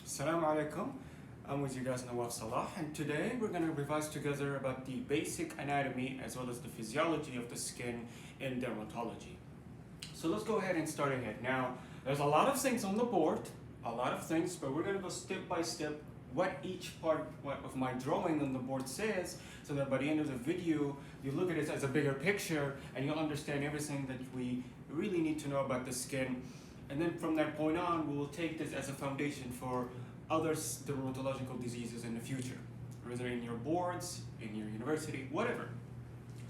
Assalamu alaikum. I'm with you guys Nawaf Salah, and today we're going to revise together about the basic anatomy as well as the physiology of the skin in dermatology. So let's go ahead and start ahead. Now, there's a lot of things on the board, a lot of things, but we're going to go step by step what each part of my drawing on the board says, so that by the end of the video, you look at it as a bigger picture and you'll understand everything that we really need to know about the skin. And then from that point on, we will take this as a foundation for other dermatological diseases in the future, whether in your boards, in your university, whatever.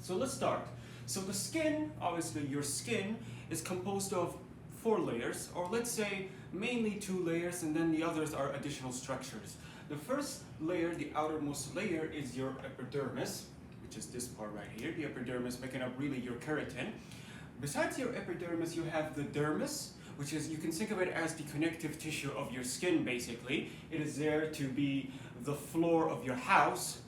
So let's start. So the skin, obviously your skin, is composed of 4 layers, or let's say mainly 2 layers, and then the others are additional structures. The first layer, the outermost layer, is your epidermis, which is this part right here, the epidermis making up really your keratin. Besides your epidermis, you have the dermis, which is, you can think of it as the connective tissue of your skin, basically. It is there to be the floor of your house.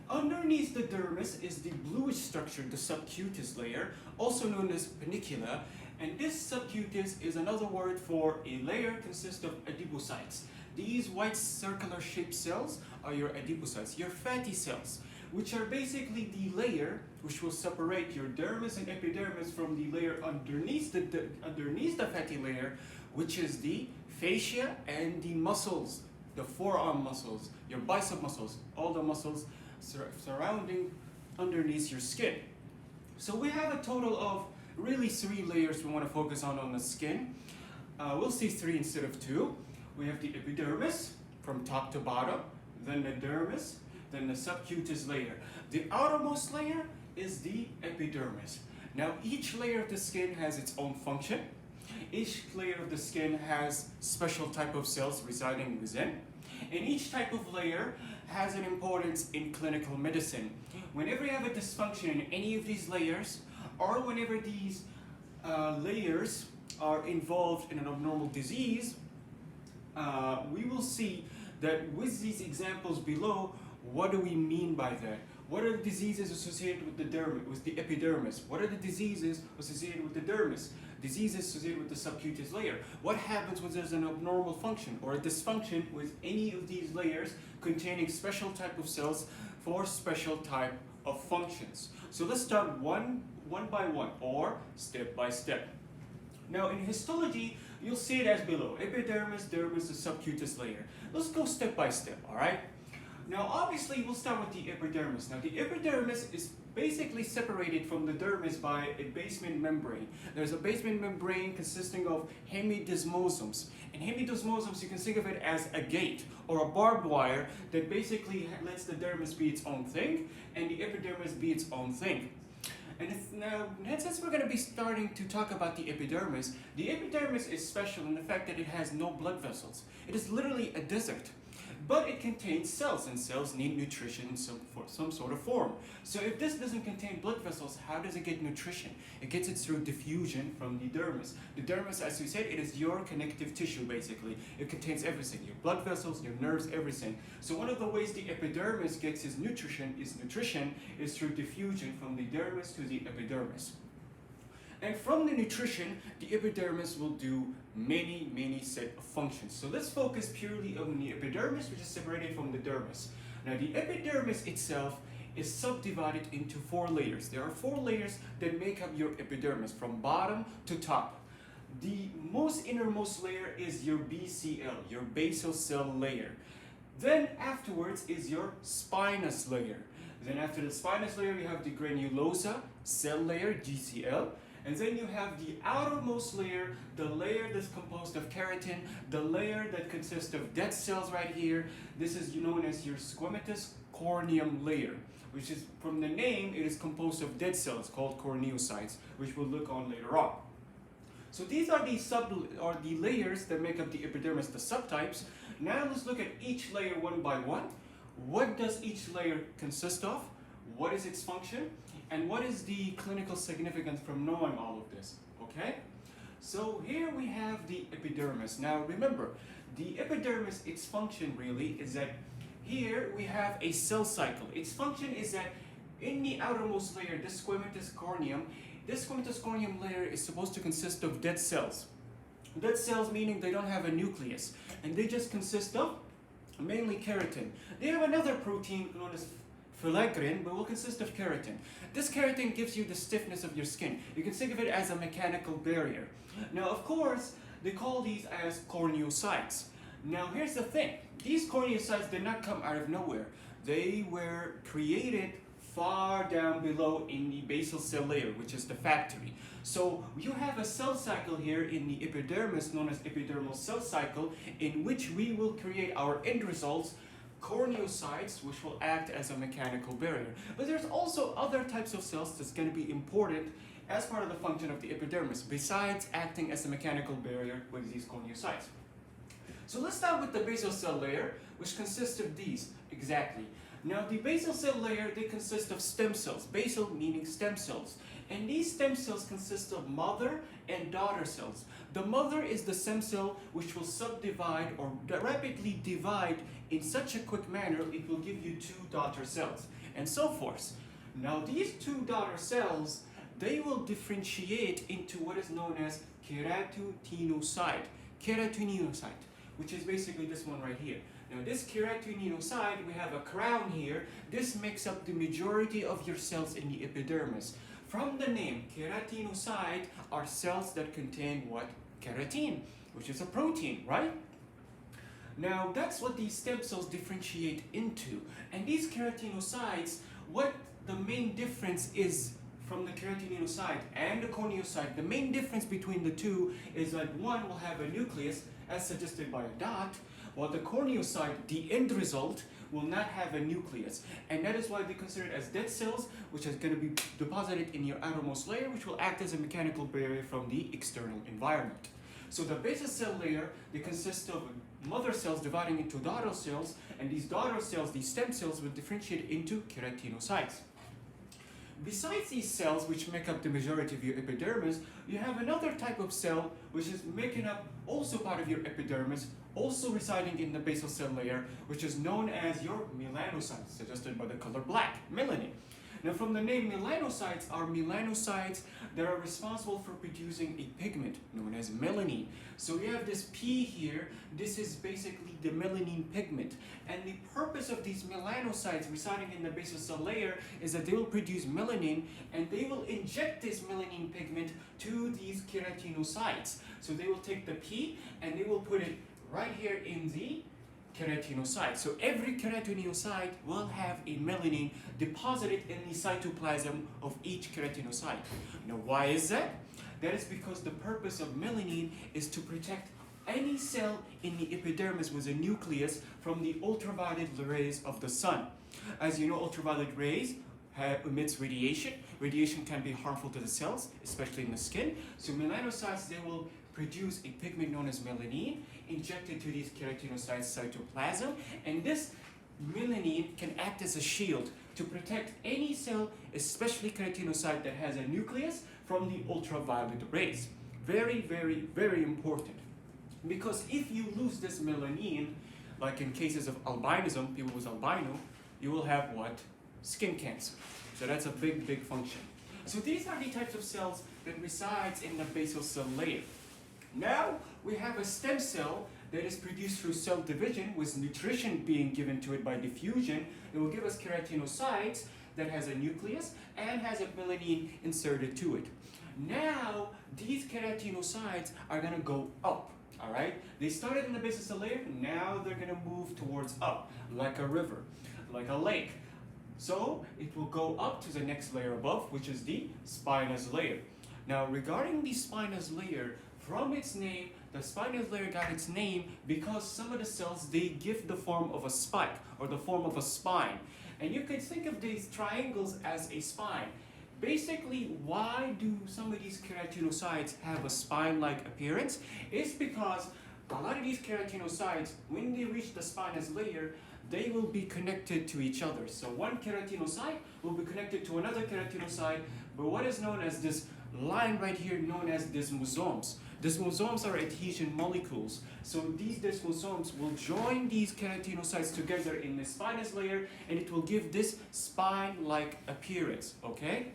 Underneath the dermis is the bluish structure, the subcutaneous layer, also known as panicula. And this subcutaneous is another word for a layer consists of adipocytes. These white circular shaped cells are your adipocytes, your fatty cells, which are basically the layer which will separate your dermis and epidermis from the layer underneath the fatty layer, which is the fascia and the muscles, the forearm muscles, your bicep muscles, all the muscles surrounding underneath your skin. So we have a total of really 3 layers we want to focus on the skin. We'll see 3 instead of 2. We have the epidermis from top to bottom, then the dermis, then the subcutaneous layer. The outermost layer is the epidermis. Now each layer of the skin has its own function. Each layer of the skin has special type of cells residing within. And each type of layer has an importance in clinical medicine. Whenever you have a dysfunction in any of these layers, or whenever these layers are involved in an abnormal disease, we will see that with these examples below, what do we mean by that? What are the diseases associated with the dermis, with the epidermis? What are the diseases associated with the dermis? Diseases associated with the subcutaneous layer? What happens when there's an abnormal function or a dysfunction with any of these layers containing special type of cells for special type of functions? So let's start one by one, or step by step. Now in histology, you'll see it as below: epidermis, dermis, the subcutaneous layer. Let's go step by step, all right? Now obviously we'll start with the epidermis. Now the epidermis is basically separated from the dermis by a basement membrane. There's a basement membrane consisting of hemidesmosums. And hemidesmosums, you can think of it as a gate or a barbed wire that basically lets the dermis be its own thing and the epidermis be its own thing. And now, since we're going to be starting to talk about the epidermis is special in the fact that it has no blood vessels. It is literally a desert. But it contains cells, and cells need nutrition in some sort of form. So if this doesn't contain blood vessels, how does it get nutrition? It gets it through diffusion from the dermis. The dermis, as we said, it is your connective tissue, basically. It contains everything, your blood vessels, your nerves, everything. So one of the ways the epidermis gets its nutrition is through diffusion from the dermis to the epidermis. And from the nutrition, the epidermis will do many set of functions. So let's focus purely on the epidermis, which is separated from the dermis. Now the epidermis itself is subdivided into 4 layers. There are 4 layers that make up your epidermis from bottom to top. The most innermost layer is your BCL, your basal cell layer. Then afterwards is your spinous layer. Then after the spinous layer, you have the granulosa cell layer, GCL. And then you have the outermost layer, the layer that's composed of keratin, the layer that consists of dead cells right here. This is known as your squamous corneum layer, which is, from the name, it is composed of dead cells called corneocytes, which we'll look on later on. So these are the layers that make up the epidermis, the subtypes. Now let's look at each layer one by one. What does each layer consist of? What is its function? And what is the clinical significance from knowing all of this, okay? So here we have the epidermis. Now remember, the epidermis, its function really is that here we have a cell cycle. Its function is that in the outermost layer, this squamous corneum layer is supposed to consist of dead cells. Dead cells meaning they don't have a nucleus, and they just consist of mainly keratin. They have another protein known as filaggrin, but will consist of keratin. This keratin gives you the stiffness of your skin. You can think of it as a mechanical barrier. Now, of course, they call these as corneocytes. Now, here's the thing. These corneocytes did not come out of nowhere. They were created far down below in the basal cell layer, which is the factory. So you have a cell cycle here in the epidermis known as epidermal cell cycle, in which we will create our end results, corneocytes, which will act as a mechanical barrier. But there's also other types of cells that's going to be important as part of the function of the epidermis, besides acting as a mechanical barrier with these corneocytes. So let's start with the basal cell layer, which consists of these, exactly. Now the basal cell layer, they consist of stem cells, basal meaning stem cells. And these stem cells consist of mother and daughter cells. The mother is the stem cell which will subdivide or rapidly divide in such a quick manner it will give you 2 daughter cells, and so forth. Now these 2 daughter cells, they will differentiate into what is known as keratinocyte, which is basically this one right here. Now this keratinocyte, we have a crown here. This makes up the majority of your cells in the epidermis. From the name, keratinocyte are cells that contain what? Keratin, which is a protein, right? Now that's what these stem cells differentiate into. And these keratinocytes, what the main difference is from the keratinocyte and the corneocyte, the main difference between the two is that one will have a nucleus, as suggested by a dot, while the corneocyte, the end result, will not have a nucleus. And that is why they consider it as dead cells, which is going to be deposited in your outermost layer, which will act as a mechanical barrier from the external environment. So the basal cell layer, they consist of mother cells dividing into daughter cells, and these daughter cells, these stem cells, will differentiate into keratinocytes. Besides these cells, which make up the majority of your epidermis, you have another type of cell which is making up also part of your epidermis, also residing in the basal cell layer, which is known as your melanocytes, suggested by the color black, melanin. Now from the name melanocytes are melanocytes that are responsible for producing a pigment known as melanin. So we have this P here, this is basically the melanin pigment. And the purpose of these melanocytes residing in the basal cell layer is that they will produce melanin, and they will inject this melanin pigment to these keratinocytes. So they will take the P and they will put it right here in the keratinocyte. So every keratinocyte will have a melanin deposited in the cytoplasm of each keratinocyte. Now why is that? That is because the purpose of melanin is to protect any cell in the epidermis with a nucleus from the ultraviolet rays of the sun. As you know, ultraviolet rays emits radiation. Radiation can be harmful to the cells, especially in the skin. So melanocytes, they will produce a pigment known as melanin, injected to these keratinocytes cytoplasm, and this melanin can act as a shield to protect any cell, especially keratinocyte that has a nucleus, from the ultraviolet rays. Very, very, very important. Because if you lose this melanin, like in cases of albinism, people with albino, you will have what? Skin cancer. So that's a big, big function. So these are the types of cells that resides in the basal cell layer. Now we have a stem cell that is produced through cell division, with nutrition being given to it by diffusion. It will give us keratinocytes that has a nucleus and has a melanin inserted to it. Now these keratinocytes are going to go up. All right, they started in the basal cell layer, now they're going to move towards up, like a river, like a lake. So it will go up to the next layer above, which is the spinous layer. Now regarding the spinous layer, from its name, the spinous layer got its name because some of the cells, they give the form of a spike or the form of a spine. And you can think of these triangles as a spine. Basically, why do some of these keratinocytes have a spine-like appearance? It's because a lot of these keratinocytes, when they reach the spinous layer, they will be connected to each other. So one keratinocyte will be connected to another keratinocyte, but what is known as this line right here, known as desmosomes. Desmosomes are adhesion molecules. So these desmosomes will join these keratinocytes together in the spinous layer, and it will give this spine-like appearance, okay?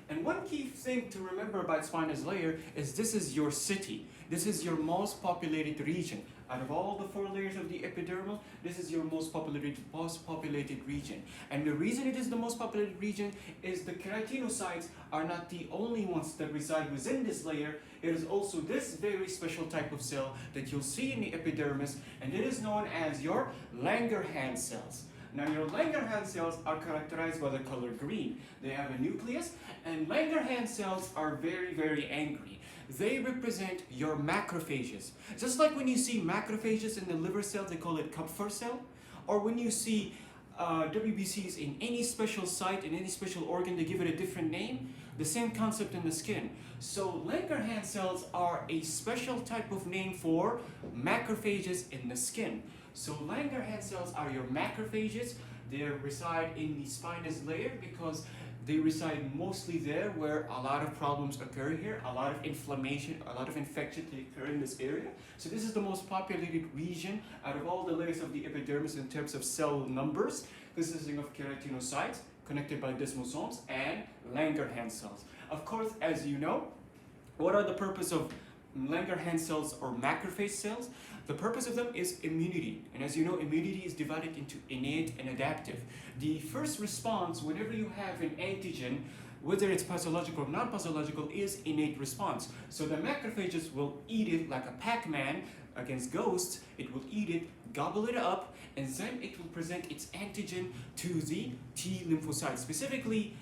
And one key thing to remember about spinous layer is this is your city. This is your most populated region. Out of all the 4 layers of the epidermal, this is your most populated region. And the reason it is the most populated region is the keratinocytes are not the only ones that reside within this layer. It is also this very special type of cell that you'll see in the epidermis, and it is known as your Langerhans cells. Now, your Langerhans cells are characterized by the color green. They have a nucleus, and Langerhans cells are very, very angry. They represent your macrophages. Just like when you see macrophages in the liver cells, they call it Kupffer cell. Or when you see WBCs in any special site, in any special organ, they give it a different name. The same concept in the skin. So Langerhans cells are a special type of name for macrophages in the skin. So Langerhans cells are your macrophages. They reside in the spinous layer because they reside mostly there where a lot of problems occur here, a lot of inflammation, a lot of infection occur in this area. So this is the most populated region out of all the layers of the epidermis in terms of cell numbers, consisting of keratinocytes connected by desmosomes and Langerhans cells. Of course, as you know, what are the purpose of Langerhans cells or macrophage cells? The purpose of them is immunity. And as you know, immunity is divided into innate and adaptive. The first response whenever you have an antigen, whether it's pathological or non-pathological, is innate response. So the macrophages will eat it like a Pac-Man against ghosts. It will eat it, gobble it up, and then it will present its antigen to the T lymphocyte, specifically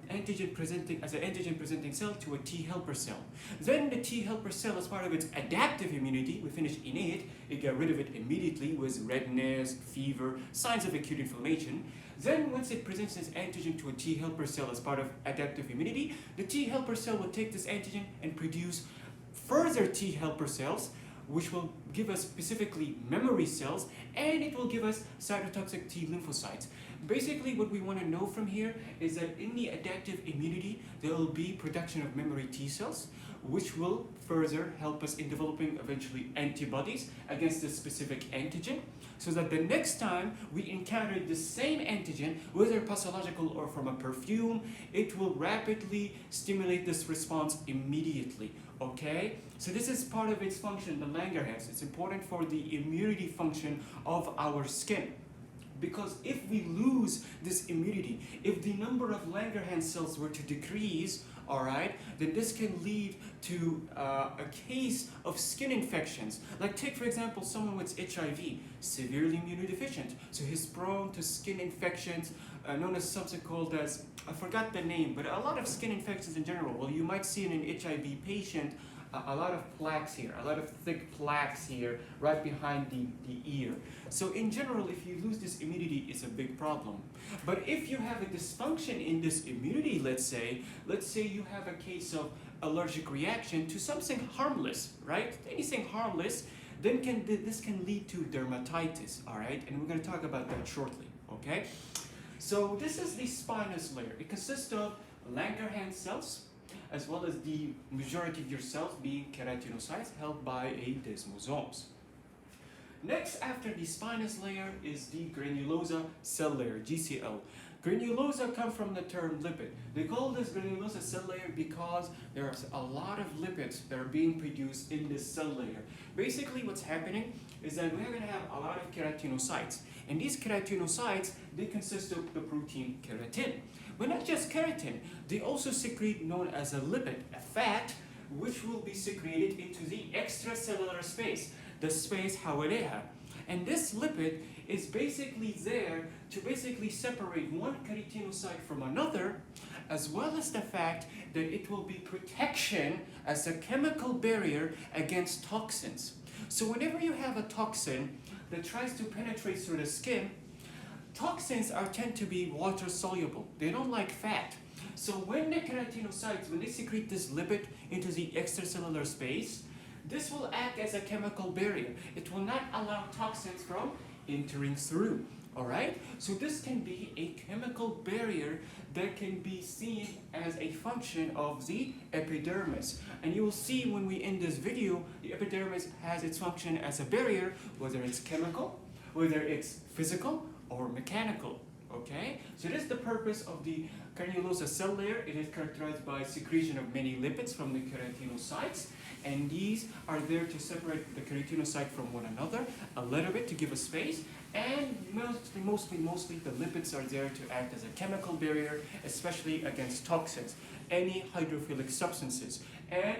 antigen presenting cell to a T helper cell. Then the T helper cell, as part of its adaptive immunity, we finished innate, it got rid of it immediately with redness, fever, signs of acute inflammation. Then once it presents its antigen to a T helper cell as part of adaptive immunity, the T helper cell will take this antigen and produce further T helper cells, which will give us specifically memory cells, and it will give us cytotoxic T lymphocytes. Basically, what we want to know from here is that in the adaptive immunity, there will be production of memory T cells, which will further help us in developing eventually antibodies against this specific antigen, so that the next time we encounter the same antigen, whether pathological or from a perfume, it will rapidly stimulate this response immediately. Okay, so this is part of its function, the Langerhans. It's important for the immunity function of our skin. Because if we lose this immunity, if the number of Langerhans cells were to decrease, alright, then this can lead to a case of skin infections. Like take for example someone with HIV, severely immunodeficient, so he's prone to skin infections, known as something called as, I forgot the name, but a lot of skin infections in general. Well, you might see in an HIV patient a lot of plaques here, a lot of thick plaques here, right behind the ear. So in general, if you lose this immunity, it's a big problem. But if you have a dysfunction in this immunity, let's say you have a case of allergic reaction to something harmless, right? Anything harmless, then this can lead to dermatitis, all right? And we're going to talk about that shortly, okay? So this is the spinous layer. It consists of Langerhans cells, as well as the majority of your cells being keratinocytes held by a desmosomes. Next, after the spinous layer, is the granulosa cell layer, GCL. Granulosa comes from the term lipid. They call this granulosa cell layer because there's a lot of lipids that are being produced in this cell layer. Basically, what's happening is that we're going to have a lot of keratinocytes. And these keratinocytes, they consist of the protein keratin. But not just keratin, they also secrete known as a lipid, a fat, which will be secreted into the extracellular space, the space Hawaleha. And this lipid is basically there to basically separate one keratinocyte from another, as well as the fact that it will be protection as a chemical barrier against toxins. So whenever you have a toxin that tries to penetrate through the skin, toxins tend to be water soluble. They don't like fat. So when the keratinocytes, when they secrete this lipid into the extracellular space, this will act as a chemical barrier. It will not allow toxins from entering through. Alright? So this can be a chemical barrier that can be seen as a function of the epidermis. And you will see when we end this video, the epidermis has its function as a barrier, whether it's chemical, whether it's physical, or mechanical. Okay, so this is the purpose of the granulosa cell layer. It is characterized by secretion of many lipids from the keratinocytes, and these are there to separate the keratinocyte from one another a little bit to give a space. And mostly the lipids are there to act as a chemical barrier, especially against toxins, any hydrophilic substances. And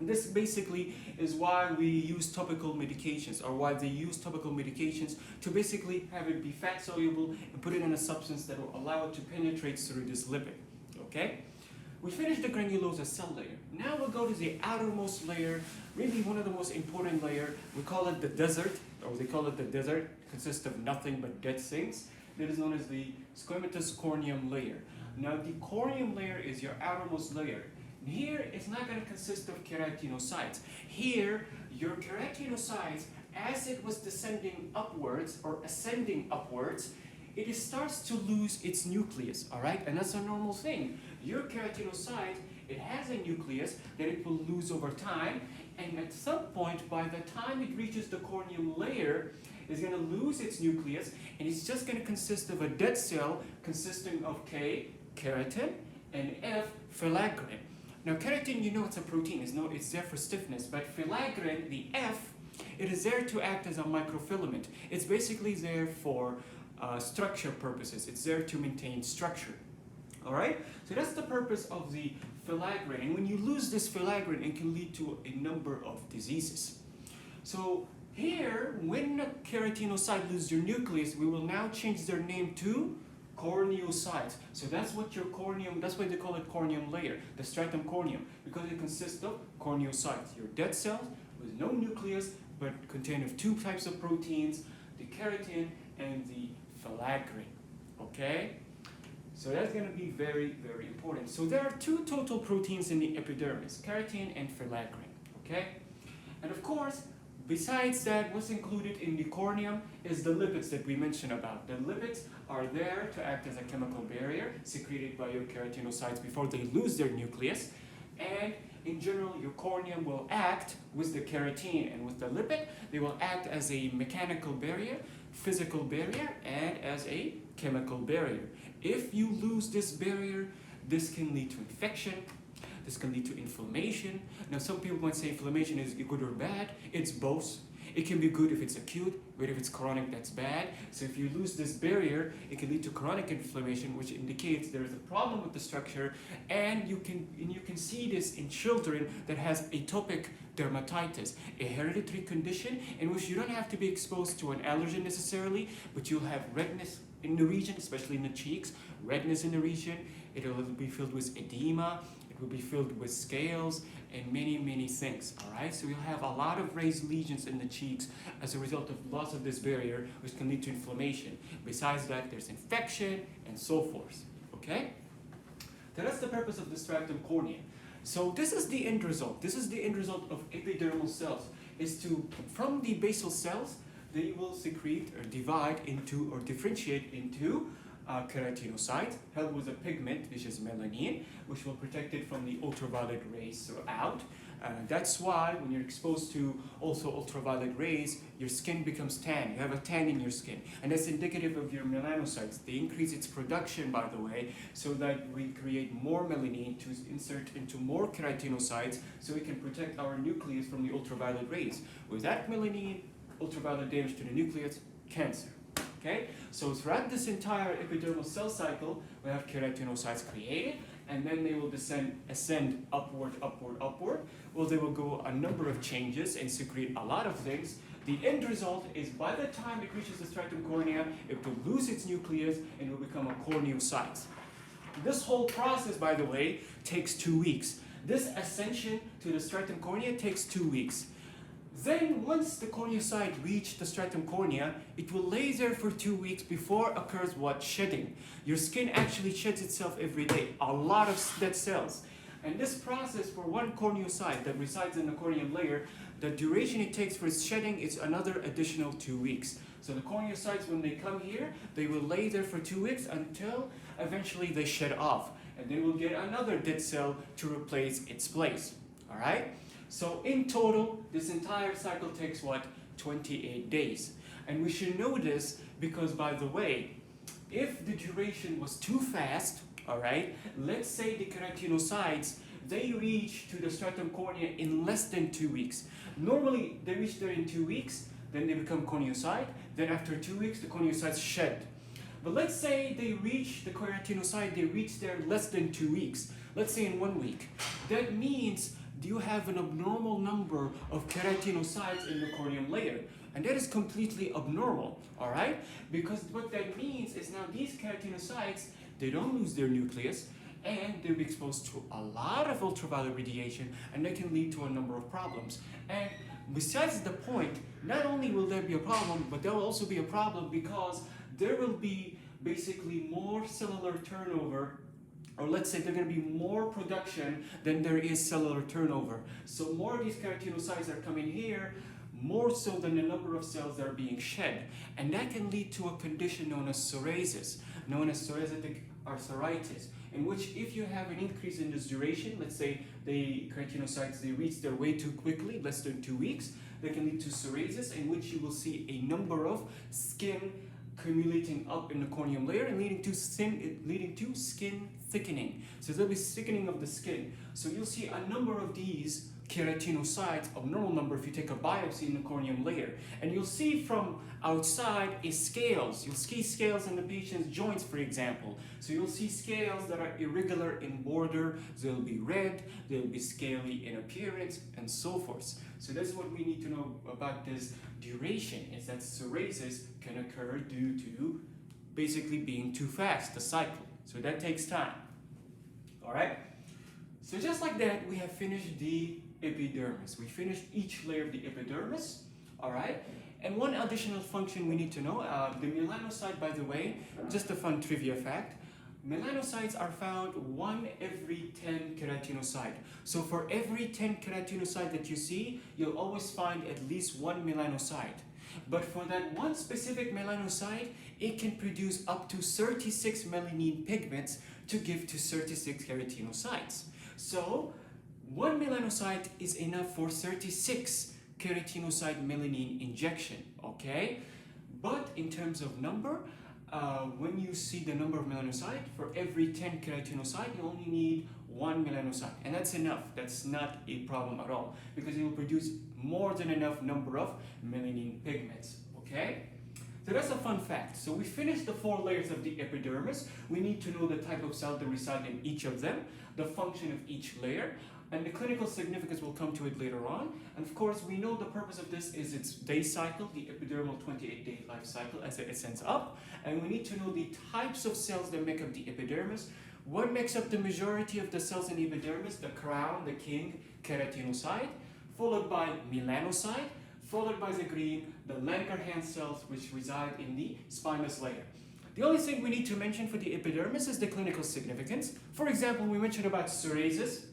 this basically is why we use topical medications, or why they use topical medications to basically have it be fat soluble and put it in a substance that will allow it to penetrate through this lipid. Okay? We finished the granulosa cell layer. Now we'll go to the outermost layer, maybe one of the most important layer. We call it the desert, or they call it the desert. It consists of nothing but dead things. That is known as the squamous corneum layer. Now the corneum layer is your outermost layer. Here, it's not going to consist of keratinocytes. Here, your keratinocytes, as it was descending upwards or ascending upwards, it starts to lose its nucleus, all right? And that's a normal thing. Your keratinocyte, it has a nucleus that it will lose over time, and at some point, by the time it reaches the corneum layer, it's going to lose its nucleus, and it's just going to consist of a dead cell consisting of K, keratin, and F, filaggrin. Now keratin, you know it's a protein, it's there for stiffness, but filaggrin, the F, it is there to act as a microfilament. It's basically there for structure purposes. It's there to maintain structure. Alright? So that's the purpose of the filaggrin. And when you lose this filaggrin, it can lead to a number of diseases. So here, when a keratinocyte loses their nucleus, we will now change their name to corneocytes. So that's what your corneum, that's why they call it corneum layer, the stratum corneum, because it consists of corneocytes, your dead cells with no nucleus, but contain of two types of proteins, the keratin and the filaggrin. Okay? So that's going to be very, very important. So there are two total proteins in the epidermis, keratin and filaggrin. Okay? And of course, besides that, what's included in the corneum is the lipids that we mentioned about. The lipids are there to act as a chemical barrier secreted by your keratinocytes before they lose their nucleus. And in general, your corneum will act with the keratin and with the lipid. They will act as a mechanical barrier, physical barrier, and as a chemical barrier. If you lose this barrier, this can lead to infection. This can lead to inflammation. Now, some people might say inflammation is good or bad. It's both. It can be good if it's acute, but if it's chronic, that's bad. So if you lose this barrier, it can lead to chronic inflammation, which indicates there is a problem with the structure. And you can see this in children that has atopic dermatitis, a hereditary condition in which you don't have to be exposed to an allergen necessarily, but you'll have redness in the region, especially in the cheeks, redness in the region. It will be filled with edema. It will be filled with scales and many, many things, all right? So you'll have a lot of raised lesions in the cheeks as a result of loss of this barrier, which can lead to inflammation. Besides that, there's infection and so forth, okay? So that's the purpose of the stratum corneum. So this is the end result. This is the end result of epidermal cells, is to, from the basal cells, they will secrete or divide into or differentiate into keratinocyte, held with a pigment, which is melanin, which will protect it from the ultraviolet rays throughout. That's why when you're exposed to also ultraviolet rays, your skin becomes tan. You have a tan in your skin. And that's indicative of your melanocytes. They increase its production, by the way, so that we create more melanin to insert into more keratinocytes so we can protect our nucleus from the ultraviolet rays. With that melanin, ultraviolet damage to the nucleus, cancer. Okay? So throughout this entire epidermal cell cycle, we have keratinocytes created, and then they will ascend upward. Well, they will go a number of changes and secrete a lot of things. The end result is by the time it reaches the stratum corneum, it will lose its nucleus and will become a corneocyte. This whole process, by the way, takes 2 weeks. This ascension to the stratum cornea takes 2 weeks. Then, once the corneocyte reaches the stratum cornea, it will lay there for 2 weeks before occurs what? Shedding. Your skin actually sheds itself every day, a lot of dead cells. And this process for one corneocyte that resides in the corneum layer, the duration it takes for its shedding is another additional 2 weeks. So the corneocytes, when they come here, they will lay there for 2 weeks until eventually they shed off. And then we'll get another dead cell to replace its place. All right? So in total, this entire cycle takes what? 28 days. And we should know this because, by the way, if the duration was too fast, all right, let's say the keratinocytes, they reach to the stratum cornea in less than 2 weeks. Normally, they reach there in 2 weeks, then they become corneocyte, then after 2 weeks, the corneocytes shed. But let's say they reach the keratinocyte, they reach there less than 2 weeks, let's say in 1 week. That means you have an abnormal number of keratinocytes in the corneum layer. And that is completely abnormal, all right? Because what that means is now these keratinocytes, they don't lose their nucleus, and they're exposed to a lot of ultraviolet radiation, and that can lead to a number of problems. And besides the point, not only will there be a problem, but there will also be a problem because there will be basically more cellular turnover, or let's say there's going to be more production than there is cellular turnover. So more of these keratinocytes are coming here, more so than the number of cells that are being shed. And that can lead to a condition known as psoriasis, known as psoriatic arthritis, in which if you have an increase in this duration, let's say the keratinocytes, they reach their way too quickly, less than 2 weeks, that can lead to psoriasis, in which you will see a number of skin accumulating up in the corneum layer and leading to skin thickening. So there'll be thickening of the skin. So you'll see a number of these keratinocytes, abnormal number if you take a biopsy in the corneum layer. And you'll see from outside is scales. You'll see scales in the patient's joints, for example. So you'll see scales that are irregular in border. They'll be red, they'll be scaly in appearance, and so forth. So that's what we need to know about this duration, is that psoriasis can occur due to basically being too fast, the cycle. So that takes time. All right? So just like that, we have finished the epidermis. We finished each layer of the epidermis, all right? And one additional function we need to know, the melanocyte, by the way, just a fun trivia fact, melanocytes are found 1 every 10 keratinocyte. So for every 10 keratinocyte that you see, you'll always find at least 1 melanocyte. But for that one specific melanocyte, it can produce up to 36 melanin pigments to give to 36 keratinocytes. So 1 melanocyte is enough for 36 keratinocyte melanin injection, okay? But in terms of number, when you see the number of melanocyte, for every 10 keratinocyte, you only need 1 melanocyte. And that's enough. That's not a problem at all, because it will produce more than enough number of melanin pigments, okay? So that's a fun fact. So we finished the 4 layers of the epidermis. We need to know the type of cell that reside in each of them, the function of each layer, and the clinical significance, will come to it later on. And of course, we know the purpose of this is its day cycle, the epidermal 28-day life cycle as it ascends up. And we need to know the types of cells that make up the epidermis. What makes up the majority of the cells in the epidermis? The crown, the king, keratinocyte, followed by melanocyte, followed by the green, the Langerhans cells, which reside in the spinous layer. The only thing we need to mention for the epidermis is the clinical significance. For example, we mentioned about psoriasis.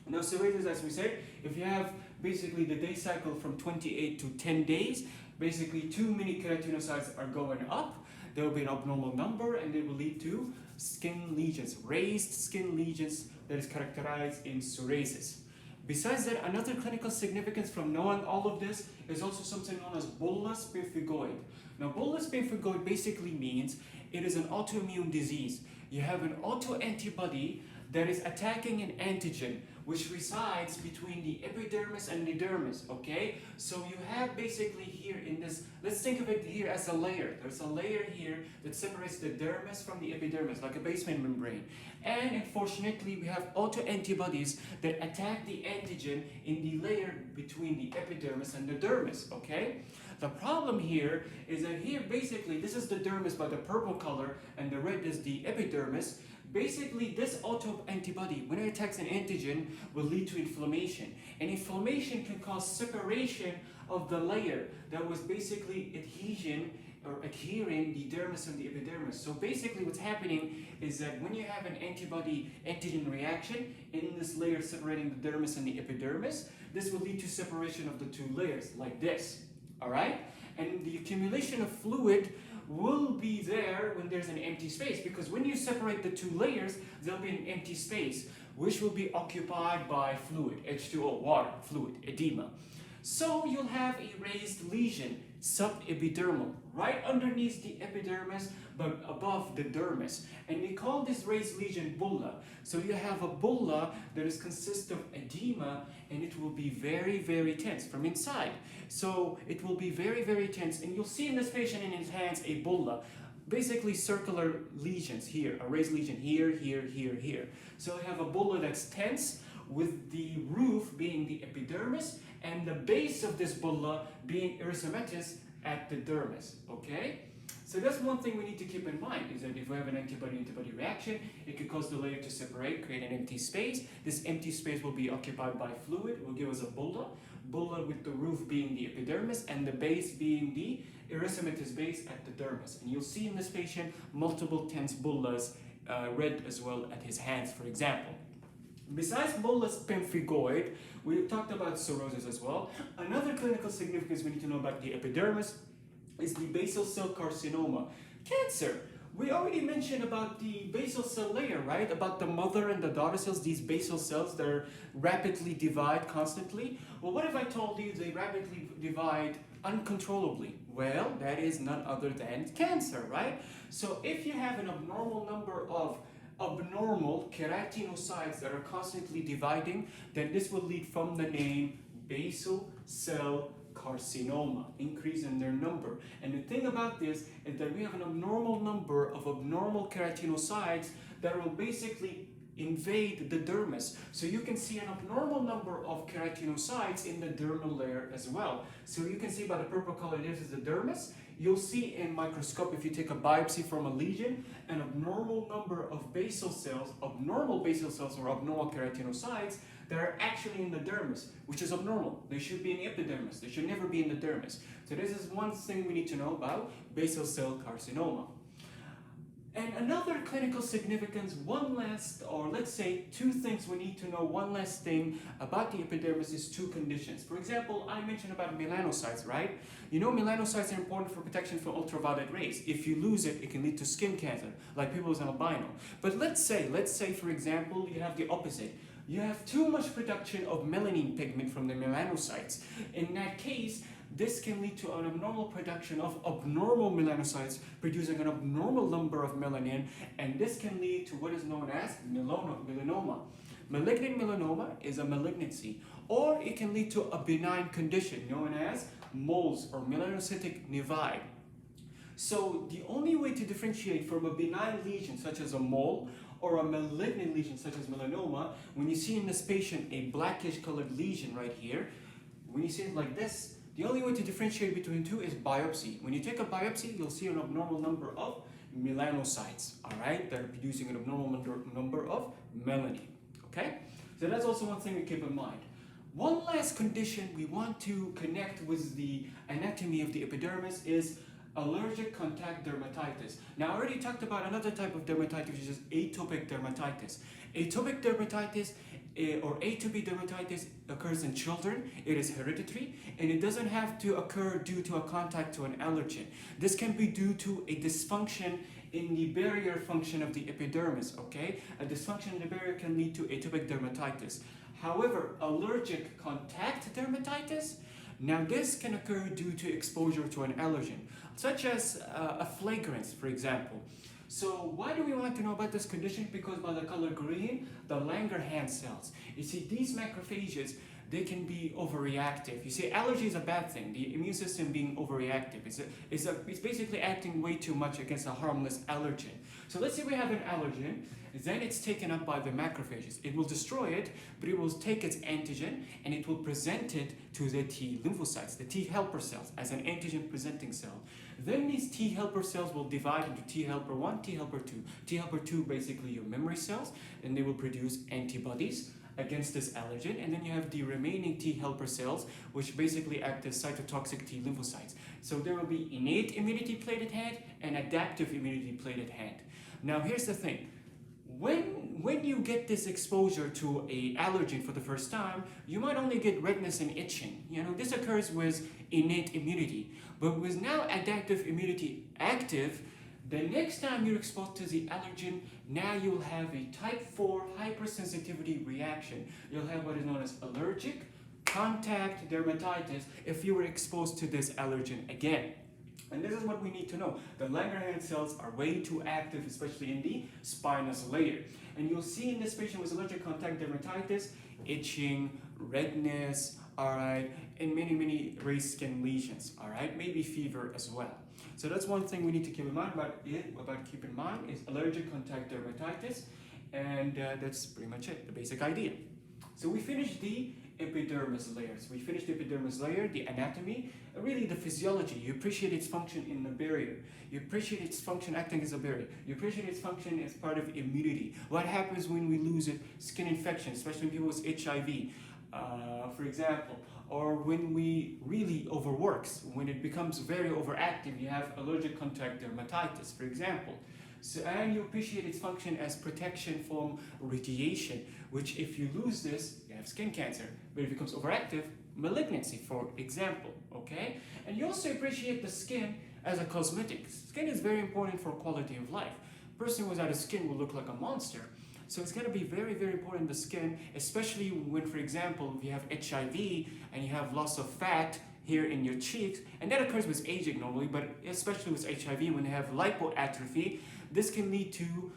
Now, psoriasis, as we said, if you have basically the day cycle from 28 to 10 days, basically too many keratinocytes are going up, there will be an abnormal number, and it will lead to skin lesions, raised skin lesions that is characterized in psoriasis. Besides that, another clinical significance from knowing all of this is also something known as bullous pemphigoid. Now, bullous pemphigoid basically means it is an autoimmune disease. You have an autoantibody that is attacking an antigen which resides between the epidermis and the dermis, okay? So you have basically here in this, let's think of it here as a layer. There's a layer here that separates the dermis from the epidermis, like a basement membrane. And unfortunately, we have autoantibodies that attack the antigen in the layer between the epidermis and the dermis, okay? The problem here is that here, basically, this is the dermis by the purple color, and the red is the epidermis. Basically, this autoantibody, when it attacks an antigen, will lead to inflammation. And inflammation can cause separation of the layer that was basically adhering the dermis and the epidermis. So basically what's happening is that when you have an antibody-antigen reaction in this layer separating the dermis and the epidermis, this will lead to separation of the 2 layers, like this, all right? And the accumulation of fluid will be there when there's an empty space, because when you separate the 2 layers, there'll be an empty space, which will be occupied by fluid, H2O, water, fluid, edema. So you'll have a raised lesion, subepidermal, right underneath the epidermis but above the dermis. And we call this raised lesion bulla. So you have a bulla that is consists of edema, and it will be very, very tense from inside. So it will be very, very tense, and you'll see in this patient in his hands a bulla. Basically circular lesions here, a raised lesion here, here, here, here. So you have a bulla that's tense, with the roof being the epidermis and the base of this bulla being erythematous at the dermis, okay? So that's one thing we need to keep in mind, is that if we have an antibody-antibody reaction, it could cause the layer to separate, create an empty space. This empty space will be occupied by fluid, will give us a bulla with the roof being the epidermis and the base being the erythematous base at the dermis. And you'll see in this patient multiple tense bullas, red as well at his hands, for example. Besides bullous pemphigoid, we talked about cirrhosis as well. Another clinical significance we need to know about the epidermis is the basal cell carcinoma. Cancer. We already mentioned about the basal cell layer, right? About the mother and the daughter cells, these basal cells that are rapidly divide constantly. Well, what if I told you they rapidly divide uncontrollably? Well, that is none other than cancer, right? So if you have an abnormal number of abnormal keratinocytes that are constantly dividing, then this will lead from the name basal cell carcinoma, increase in their number. And the thing about this is that we have an abnormal number of abnormal keratinocytes that will basically invade the dermis. So you can see an abnormal number of keratinocytes in the dermal layer as well. So you can see by the purple color, this is the dermis. You'll see in microscope, if you take a biopsy from a lesion, an abnormal number of basal cells, abnormal basal cells or abnormal keratinocytes that are actually in the dermis, which is abnormal. They should be in the epidermis. They should never be in the dermis. So this is one thing we need to know about basal cell carcinoma. And another clinical significance, one last, or let's say two things we need to know, one last thing about the epidermis is two conditions. For example, I mentioned about melanocytes, right? You know melanocytes are important for protection from ultraviolet rays. If you lose it, it can lead to skin cancer, like people with albino. But let's say for example, you have the opposite. You have too much production of melanin pigment from the melanocytes. In that case, this can lead to an abnormal production of abnormal melanocytes producing an abnormal number of melanin, and this can lead to what is known as melanoma. Malignant melanoma is a malignancy, or it can lead to a benign condition known as moles or melanocytic nevi. So the only way to differentiate from a benign lesion such as a mole or a malignant lesion such as melanoma, when you see in this patient a blackish colored lesion right here, when you see it like this, the only way to differentiate between two is biopsy. When you take a biopsy, you'll see an abnormal number of melanocytes, all right, that are producing an abnormal number of melanin, okay? So that's also one thing to keep in mind. One last condition we want to connect with the anatomy of the epidermis is allergic contact dermatitis. Now, I already talked about another type of dermatitis, which is atopic dermatitis. Atopic dermatitis or atopic dermatitis occurs in children. It is hereditary, and it doesn't have to occur due to a contact to an allergen. This can be due to a dysfunction in the barrier function of the epidermis, okay? A dysfunction in the barrier can lead to atopic dermatitis. However, allergic contact dermatitis, now this can occur due to exposure to an allergen, such as a flagrance, for example. So why do we want to know about this condition? Because by the color green, the Langerhans cells. You see, these macrophages, they can be overreactive. You see, allergy is a bad thing. The immune system being overreactive. It's basically acting way too much against a harmless allergen. So let's say we have an allergen, then it's taken up by the macrophages. It will destroy it, but it will take its antigen and it will present it to the T lymphocytes, the T helper cells, as an antigen presenting cell. Then these T helper cells will divide into T helper 1, T helper 2. T helper 2 basically your memory cells, and they will produce antibodies against this allergen, and then you have the remaining T helper cells, which basically act as cytotoxic T lymphocytes. So there will be innate immunity played at hand and adaptive immunity played at hand. Now here's the thing. When you get this exposure to a allergen for the first time, you might only get redness and itching. You know, this occurs with innate immunity. But with now adaptive immunity active, the next time you're exposed to the allergen, now you'll have a type 4 hypersensitivity reaction. You'll have what is known as allergic contact dermatitis if you were exposed to this allergen again. And this is what we need to know. The Langerhans cells are way too active, especially in the spinous layer. And you'll see in this patient with allergic contact dermatitis, itching, redness, all right, and many raised skin lesions, all right, maybe fever as well. So that's one thing we need to keep in mind keep in mind is allergic contact dermatitis, and that's pretty much it, the basic idea. So we finished the epidermis layers. We finished the epidermis layer, the anatomy, really the physiology. You appreciate its function in the barrier. You appreciate its function acting as a barrier. You appreciate its function as part of immunity. What happens when we lose it? Skin infection, especially in people with HIV, for example, or when we really overworks, when it becomes very overactive, you have allergic contact dermatitis, for example. So, and you appreciate its function as protection from radiation, which if you lose this, you have skin cancer. But if it becomes overactive, malignancy, for example, okay? And you also appreciate the skin as a cosmetic. Skin is very important for quality of life. A person without a skin will look like a monster. So it's going to be very important, the skin, especially when, for example, if you have HIV and you have loss of fat here in your cheeks, and that occurs with aging normally, but especially with HIV, when they have lipoatrophy, this can lead to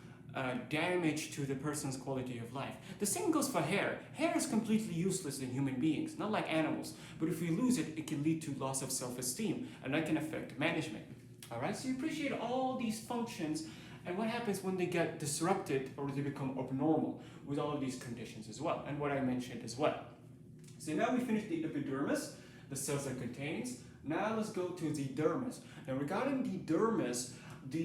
damage to the person's quality of life. The same goes for hair. Hair is completely useless in human beings, not like animals. But if we lose it, it can lead to loss of self-esteem, and that can affect management. All right, so you appreciate all these functions, and what happens when they get disrupted or they become abnormal with all of these conditions as well, and what I mentioned as well. So now we finished the epidermis, the cells that contains. Now let's go to the dermis. Now regarding the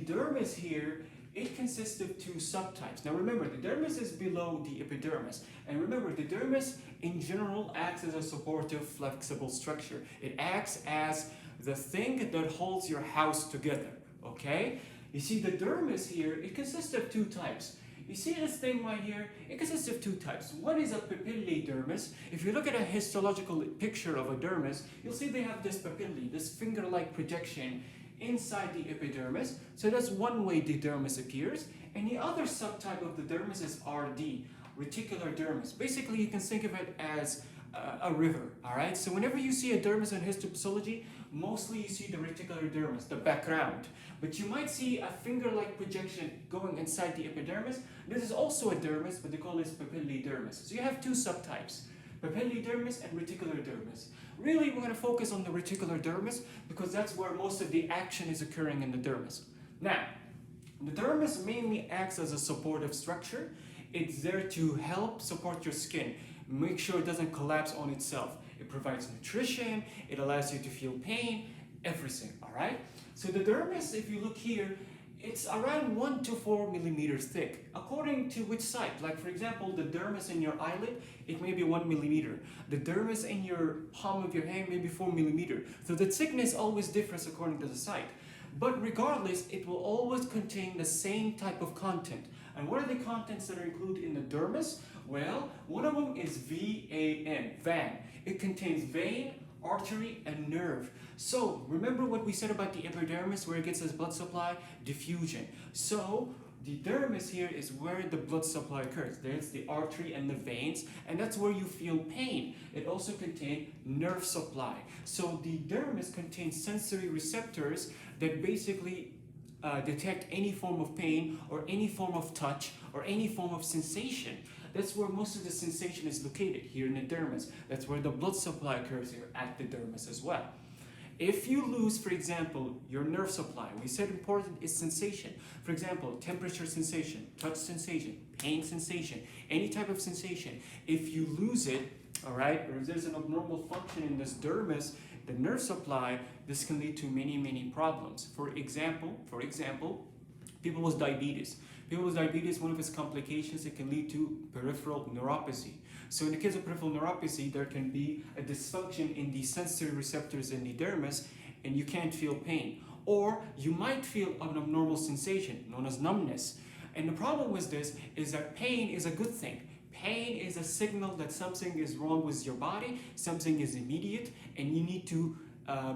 dermis here, it consists of two subtypes. Now remember, the dermis is below the epidermis. And remember, the dermis in general acts as a supportive, flexible structure. It acts as the thing that holds your house together, okay? You see, the dermis here, it consists of two types. You see this thing right here? It consists of two types. One is a papillae dermis. If you look at a histological picture of a dermis, you'll see they have this papillae, this finger-like projection inside the epidermis. So that's one way the dermis appears. And the other subtype of the dermis is RD, reticular dermis. Basically, you can think of it as a river, all right? So whenever you see a dermis in histopathology, mostly you see the reticular dermis, the background. But you might see a finger-like projection going inside the epidermis. This is also a dermis, but they call this papillae dermis. So you have two subtypes, papillae dermis and reticular dermis. Really, we're going to focus on the reticular dermis because that's where most of the action is occurring in the dermis. Now, the dermis mainly acts as a supportive structure. It's there to help support your skin, make sure it doesn't collapse on itself. It provides nutrition, it allows you to feel pain, everything, all right? So the dermis, if you look here, it's around 1 to 4 millimeters thick, according to which site. Like for example, the dermis in your eyelid, it may be 1 millimeter. The dermis in your palm of your hand may be 4 millimeters. So the thickness always differs according to the site. But regardless, it will always contain the same type of content. And what are the contents that are included in the dermis? Well, one of them is VAN, VAN. It contains vein, artery, and nerve. So remember what we said about the epidermis, where it gets its blood supply? Diffusion. So the dermis here is where the blood supply occurs. There's the artery and the veins, and that's where you feel pain. It also contains nerve supply. So the dermis contains sensory receptors that basically detect any form of pain or any form of touch or any form of sensation. That's where most of the sensation is located, here in the dermis. That's where the blood supply occurs, here at the dermis as well. If you lose, for example, your nerve supply, we said important is sensation. For example, temperature sensation, touch sensation, pain sensation, any type of sensation. If you lose it, all right, or if there's an abnormal function in this dermis, the nerve supply, this can lead to many problems. For example, people with diabetes. People with diabetes, one of its complications, it can lead to peripheral neuropathy. So in the case of peripheral neuropathy, there can be a dysfunction in the sensory receptors in the dermis, and you can't feel pain. Or you might feel an abnormal sensation, known as numbness. And the problem with this is that pain is a good thing. Pain is a signal that something is wrong with your body, something is immediate, and you need to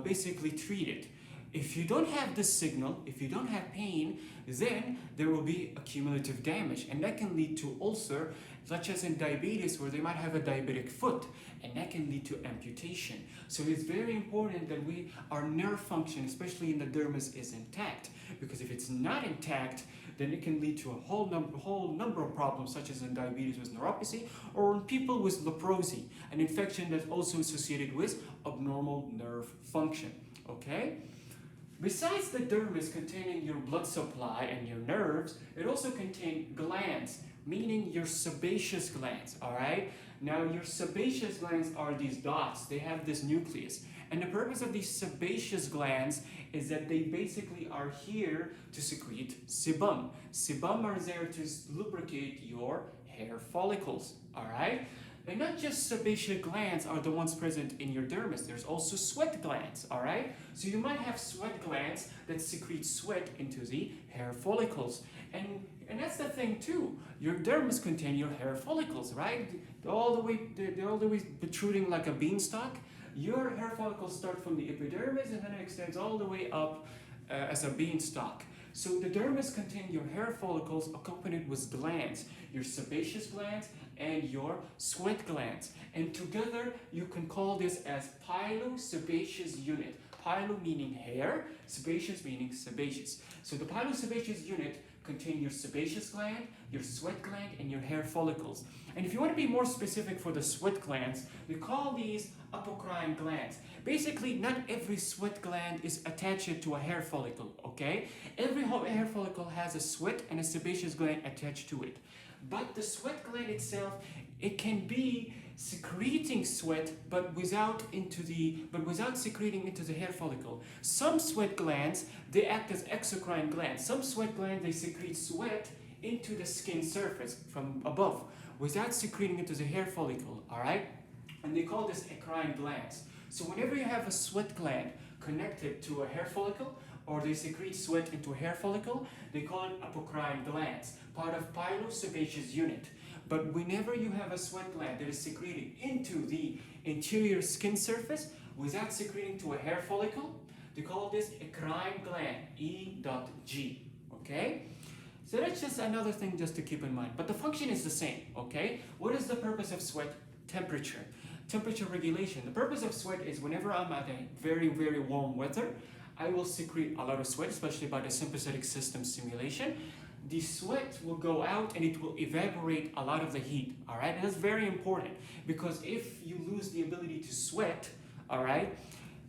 basically treat it. If you don't have this signal, if you don't have pain, then there will be accumulative damage, and that can lead to ulcer, such as in diabetes, where they might have a diabetic foot, and that can lead to amputation. So it's very important that our nerve function, especially in the dermis, is intact, because if it's not intact, then it can lead to a whole number of problems, such as in diabetes with neuropathy, or in people with leprosy, an infection that's also associated with abnormal nerve function. Okay? Besides the dermis containing your blood supply and your nerves, it also contains glands, meaning your sebaceous glands, all right? Now, your sebaceous glands are these dots. They have this nucleus. And the purpose of these sebaceous glands is that they basically are here to secrete sebum. Sebum are there to lubricate your hair follicles, all right? And not just sebaceous glands are the ones present in your dermis. There's also sweat glands, all right? So you might have sweat glands that secrete sweat into the hair follicles. And that's the thing too. Your dermis contain your hair follicles, right? They're all the way protruding like a beanstalk. Your hair follicles start from the epidermis and then it extends all the way up as a beanstalk. So the dermis contain your hair follicles accompanied with glands, your sebaceous glands and your sweat glands. And together you can call this as pilosebaceous unit. Pilo meaning hair, sebaceous meaning sebaceous. So the pilosebaceous unit contain your sebaceous gland, your sweat gland, and your hair follicles. And if you want to be more specific for the sweat glands, we call these apocrine glands. Basically, not every sweat gland is attached to a hair follicle, okay? Every hair follicle has a sweat and a sebaceous gland attached to it. But the sweat gland itself, it can be secreting sweat, but without secreting into the hair follicle. Some sweat glands, they act as exocrine glands. Some sweat glands, they secrete sweat into the skin surface from above, without secreting into the hair follicle, all right? And they call this eccrine glands. So whenever you have a sweat gland connected to a hair follicle, or they secrete sweat into a hair follicle, they call it apocrine glands, part of pilosebaceous unit. But whenever you have a sweat gland that is secreting into the interior skin surface without secreting to a hair follicle, they call this eccrine gland, E.G, okay? So that's just another thing just to keep in mind. But the function is the same, okay? What is the purpose of sweat? Temperature. Temperature regulation. The purpose of sweat is whenever I'm at a very, very warm weather, I will secrete a lot of sweat, especially by the sympathetic system stimulation. The sweat will go out and it will evaporate a lot of the heat, all right? And that's very important because if you lose the ability to sweat, all right,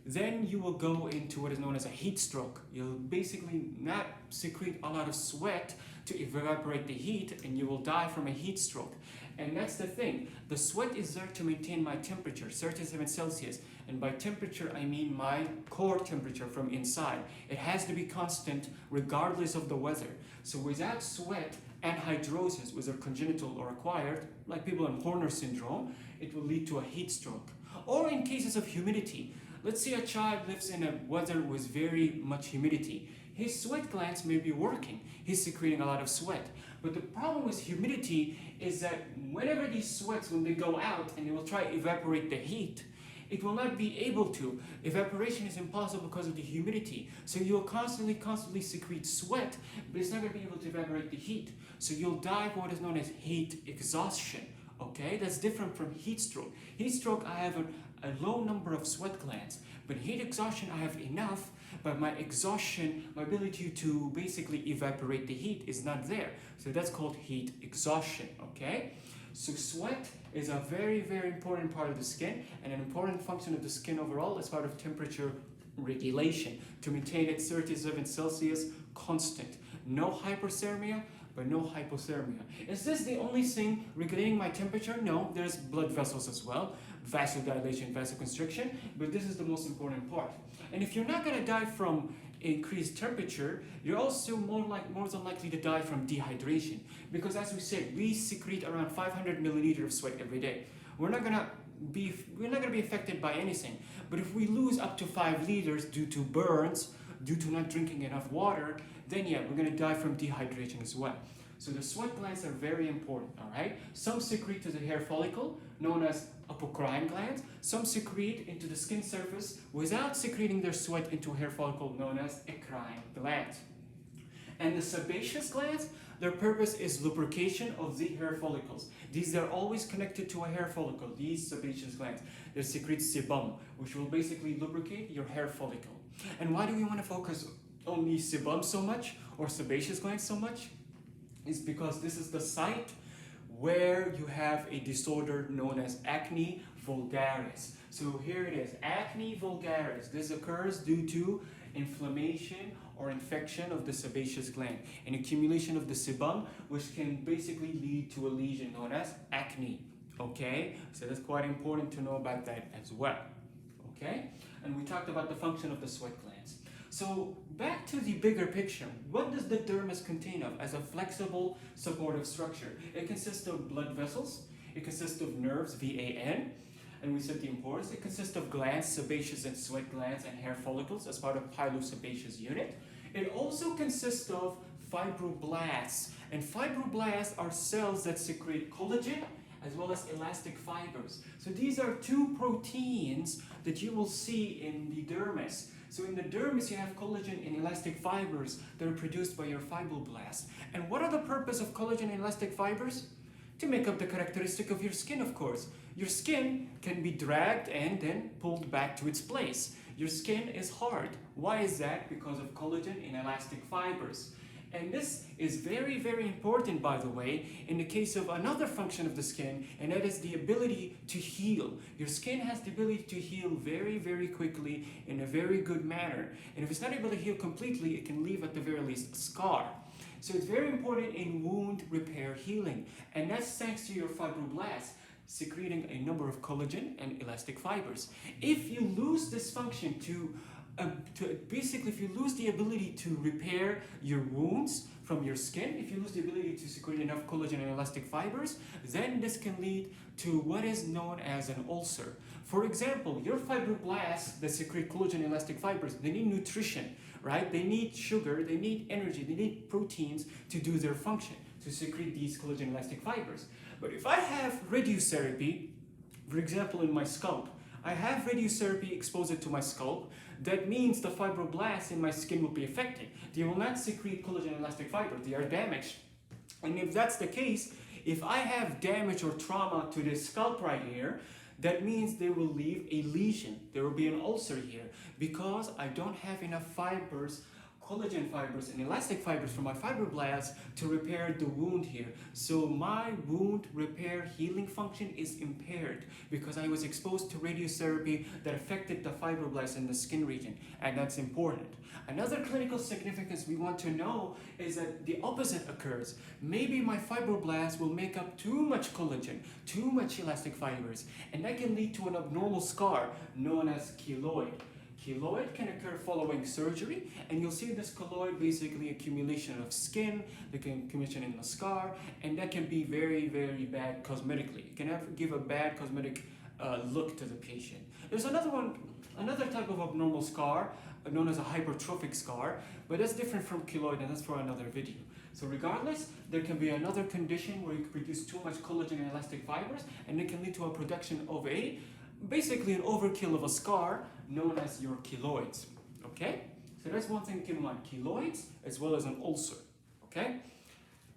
then you will go into what is known as a heat stroke. You'll basically not secrete a lot of sweat to evaporate the heat and you will die from a heat stroke. And that's the thing. The sweat is there to maintain my temperature, 37 Celsius. And by temperature, I mean my core temperature from inside. It has to be constant regardless of the weather. So without sweat and hydrosis, whether congenital or acquired, like people in Horner syndrome, it will lead to a heat stroke. Or in cases of humidity, let's say a child lives in a weather with very much humidity. His sweat glands may be working. He's secreting a lot of sweat. But the problem with humidity is that whenever these sweats, when they go out and they will try to evaporate the heat, it will not be able to. Evaporation is impossible because of the humidity. So you'll constantly secrete sweat, but it's not going to be able to evaporate the heat. So you'll die of what is known as heat exhaustion. Okay, that's different from heat stroke. Heat stroke, I have a low number of sweat glands, but heat exhaustion, I have enough, but my exhaustion, my ability to basically evaporate the heat is not there. So that's called heat exhaustion, okay? So sweat is a very, very important part of the skin and an important function of the skin overall as part of temperature regulation to maintain it 37 Celsius constant. No hyperthermia, but no hypothermia. Is this the only thing regulating my temperature? No, there's blood vessels as well, vasodilation, vasoconstriction, but this is the most important part. And if you're not going to die from increased temperature, you're also more than likely to die from dehydration, because as we said, we secrete around 500 milliliters of sweat every day. We're not going to be affected by anything. But if we lose up to 5 liters due to burns, due to not drinking enough water, then yeah, we're going to die from dehydration as well. So the sweat glands are very important, all right? Some secrete to the hair follicle, known as apocrine glands. Some secrete into the skin surface without secreting their sweat into a hair follicle, known as eccrine glands. And the sebaceous glands, their purpose is lubrication of the hair follicles. These are always connected to a hair follicle, these sebaceous glands. They secrete sebum, which will basically lubricate your hair follicle. And why do we want to focus on the sebum so much, or sebaceous glands so much? Is because this is the site where you have a disorder known as acne vulgaris. So here it is, acne vulgaris. This occurs due to inflammation or infection of the sebaceous gland, an accumulation of the sebum, which can basically lead to a lesion known as acne. Okay, so that's quite important to know about that as well. Okay, and we talked about the function of the sweat glands. So back to the bigger picture, what does the dermis contain of as a flexible supportive structure? It consists of blood vessels, it consists of nerves, VAN, and we said the importance. It consists of glands, sebaceous and sweat glands, and hair follicles as part of pilosebaceous unit. It also consists of fibroblasts, and fibroblasts are cells that secrete collagen as well as elastic fibers. So these are two proteins that you will see in the dermis. So in the dermis, you have collagen and elastic fibers that are produced by your fibroblasts. And what are the purpose of collagen and elastic fibers? To make up the characteristic of your skin, of course. Your skin can be dragged and then pulled back to its place. Your skin is hard. Why is that? Because of collagen and elastic fibers. And this is very, very important, by the way, in the case of another function of the skin, and that is the ability to heal. Your skin has the ability to heal very, very quickly in a very good manner. And if it's not able to heal completely, it can leave at the very least a scar. So it's very important in wound repair healing. And that's thanks to your fibroblasts secreting a number of collagen and elastic fibers. If you lose this function basically, if you lose the ability to repair your wounds from your skin, if you lose the ability to secrete enough collagen and elastic fibers, then this can lead to what is known as an ulcer. For example, your fibroblasts that secrete collagen and elastic fibers, they need nutrition, right? They need sugar, they need energy, they need proteins to do their function, to secrete these collagen and elastic fibers. But if I have radiotherapy, for example, in my scalp, I have radiotherapy exposed to my scalp, that means the fibroblasts in my skin will be affected. They will not secrete collagen and elastic fibers, they are damaged. And if that's the case, if I have damage or trauma to this scalp right here, that means they will leave a lesion. There will be an ulcer here because I don't have enough fibers, collagen fibers and elastic fibers from my fibroblasts to repair the wound here. So my wound repair healing function is impaired because I was exposed to radiotherapy that affected the fibroblasts in the skin region, and that's important. Another clinical significance we want to know is that the opposite occurs. Maybe my fibroblasts will make up too much collagen, too much elastic fibers, and that can lead to an abnormal scar known as keloid. Keloid can occur following surgery, and you'll see this keloid basically accumulation of skin, the accumulation in the scar, and that can be very, very bad cosmetically. It can give a bad cosmetic look to the patient. There's another type of abnormal scar known as a hypertrophic scar, but that's different from keloid, and that's for another video. So regardless, there can be another condition where you produce too much collagen and elastic fibers, and it can lead to a production of basically an overkill of a scar known as your keloids. Okay? So that's one thing to keep in mind, keloids as well as an ulcer. Okay?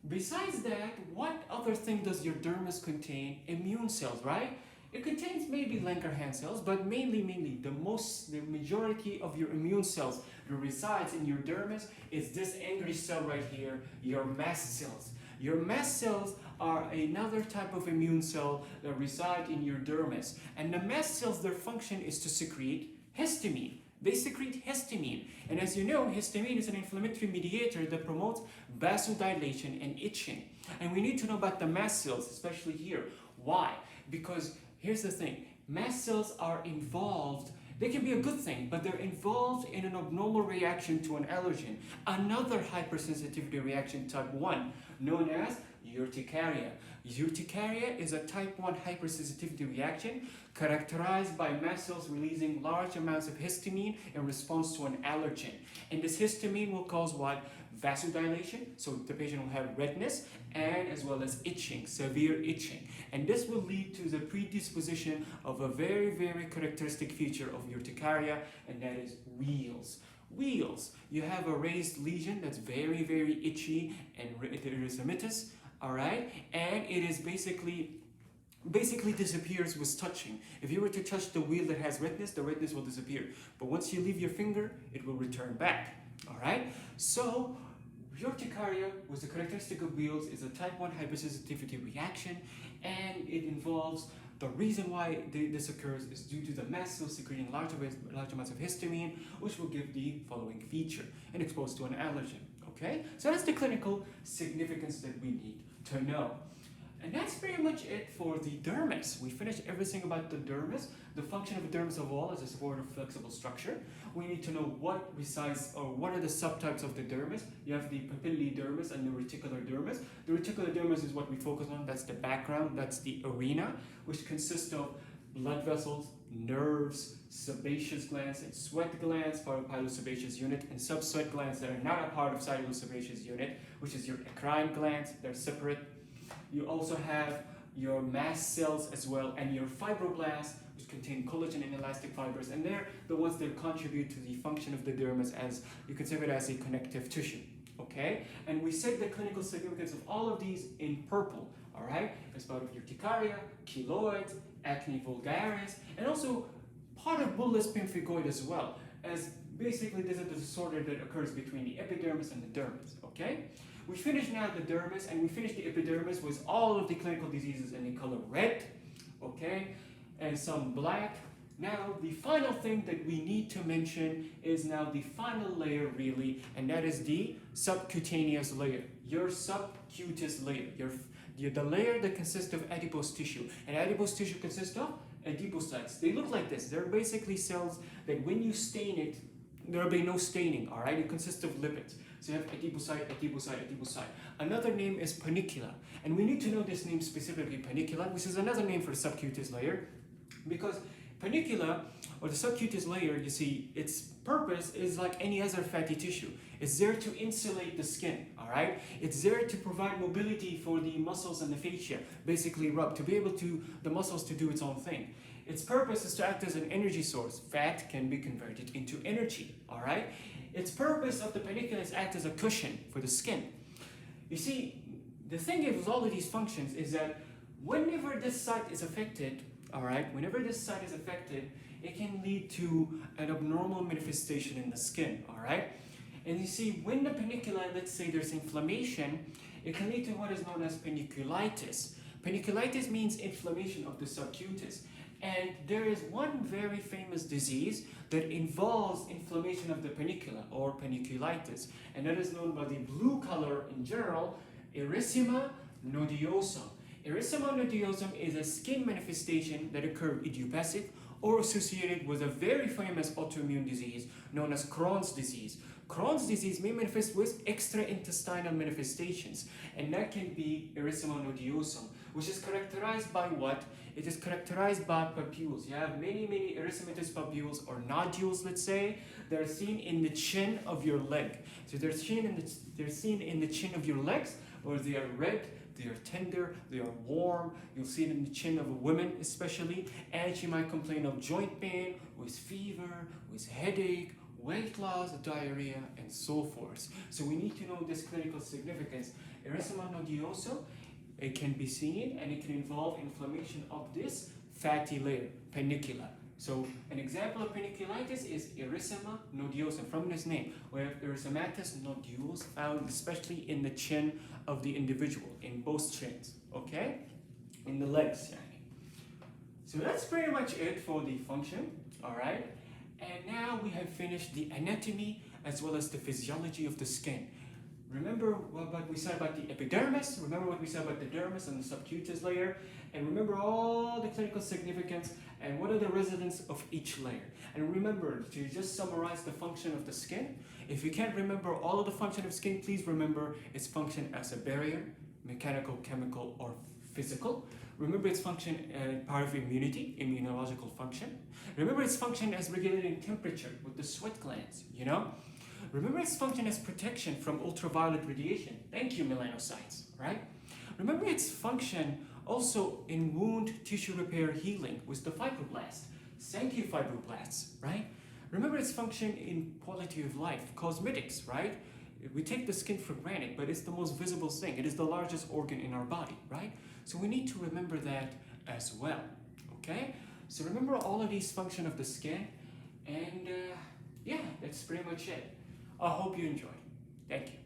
Besides that, what other thing does your dermis contain? Immune cells, right? It contains maybe Langerhans cells, but mainly the majority of your immune cells that resides in your dermis is this angry cell right here, your mast cells. Your mast cells are another type of immune cell that reside in your dermis. And the mast cells, their function is to secrete histamine. They secrete histamine. And as you know, histamine is an inflammatory mediator that promotes vasodilation and itching. And we need to know about the mast cells, especially here. Why? Because here's the thing, mast cells are involved. They can be a good thing, but they're involved in an abnormal reaction to an allergen, another hypersensitivity reaction type 1, known as urticaria. Urticaria is a type 1 hypersensitivity reaction characterized by mast cells releasing large amounts of histamine in response to an allergen. And this histamine will cause what? Vasodilation, so the patient will have redness and as well as itching, severe itching. And this will lead to the predisposition of a very, very characteristic feature of urticaria, and that is wheals. Wheals, you have a raised lesion that's very, very itchy and erythematous, all right? And it is basically disappears with touching. If you were to touch the wheal that has redness, the redness will disappear. But once you leave your finger, it will return back, all right? So urticaria, with the characteristic of wheals, is a type 1 hypersensitivity reaction, and it involves the reason why this occurs is due to the mast cells secreting large amounts of histamine, which will give the following feature, and exposed to an allergen. Okay, so that's the clinical significance that we need to know. And that's pretty much it for the dermis. We finished everything about the dermis. The function of the dermis of all is a supportive flexible structure. We need to know what are the subtypes of the dermis. You have the papillary dermis and the reticular dermis. The reticular dermis is what we focus on. That's the background. That's the arena, which consists of blood vessels, nerves, sebaceous glands, and sweat glands, part of pilosebaceous unit, and subsweat glands that are not a part of cytosebaceous unit, which is your eccrine glands. They're separate. You also have your mast cells as well, and your fibroblasts, which contain collagen and elastic fibers, and they're the ones that contribute to the function of the dermis, as you consider it as a connective tissue. Okay, and we said the clinical significance of all of these in purple. All right, as part of urticaria, keloids, acne vulgaris, and also part of bullous pemphigoid as well, as basically this is the disorder that occurs between the epidermis and the dermis. Okay. We finished now the dermis, and we finished the epidermis with all of the clinical diseases in the color red, okay, and some black. Now, the final thing that we need to mention is now the final layer, really, and that is the subcutaneous layer, your subcutaneous layer, the layer that consists of adipose tissue. And adipose tissue consists of adipocytes. They look like this. They're basically cells that when you stain it, there will be no staining, all right? It consists of lipids. So you have adipocyte, adipocyte, adipocyte. Another name is panicula. And we need to know this name specifically, panicula, which is another name for the subcutaneous layer, because panicula, or the subcutaneous layer, you see, its purpose is like any other fatty tissue. It's there to insulate the skin, all right? It's there to provide mobility for the muscles and the fascia, basically to be able to, the muscles to do its own thing. Its purpose is to act as an energy source. Fat can be converted into energy, all right? Its purpose of the panicula is act as a cushion for the skin. You see, the thing with all of these functions is that whenever this site is affected, all right, whenever this site is affected, it can lead to an abnormal manifestation in the skin, all right? And you see, when the panicula, let's say there's inflammation, it can lead to what is known as paniculitis. Paniculitis means inflammation of the subcutis. And there is one very famous disease that involves inflammation of the panicula, or paniculitis, and that is known by the blue color in general, erythema nodosum. Erythema nodosum is a skin manifestation that occurs idiopathic or associated with a very famous autoimmune disease known as Crohn's disease. Crohn's disease may manifest with extraintestinal manifestations, and that can be erythema nodosum, which is characterized by what? It is characterized by papules. You have many erythematous papules, or nodules, let's say. They're seen in the chin of your leg. So they're seen in the chin of your legs, or they are red, they are tender, they are warm. You'll see it in the chin of a woman especially, and she might complain of joint pain, with fever, with headache, weight loss, diarrhea, and so forth. So we need to know this clinical significance. Erythema nodosum, it can be seen, and it can involve inflammation of this fatty layer, panicula. So an example of paniculitis is erythema nodosum, from this name. We have erythematous nodules found especially in the chin of the individual, in both chins, okay? In the legs, yani. So that's pretty much it for the function, all right? And now we have finished the anatomy as well as the physiology of the skin. Remember what we said about the epidermis, remember what we said about the dermis and the subcutaneous layer, and remember all the clinical significance and what are the residents of each layer. And remember to just summarize the function of the skin. If you can't remember all of the function of skin, please remember its function as a barrier, mechanical, chemical, or physical. Remember its function part of immunity, immunological function. Remember its function as regulating temperature with the sweat glands, you know? Remember its function as protection from ultraviolet radiation. Thank you, melanocytes, right? Remember its function also in wound tissue repair healing with the fibroblast. Thank you, fibroblasts, right? Remember its function in quality of life, cosmetics, right? We take the skin for granted, but it's the most visible thing. It is the largest organ in our body, right? So we need to remember that as well, okay? So remember all of these functions of the skin, and yeah, that's pretty much it. I hope you enjoyed. Thank you.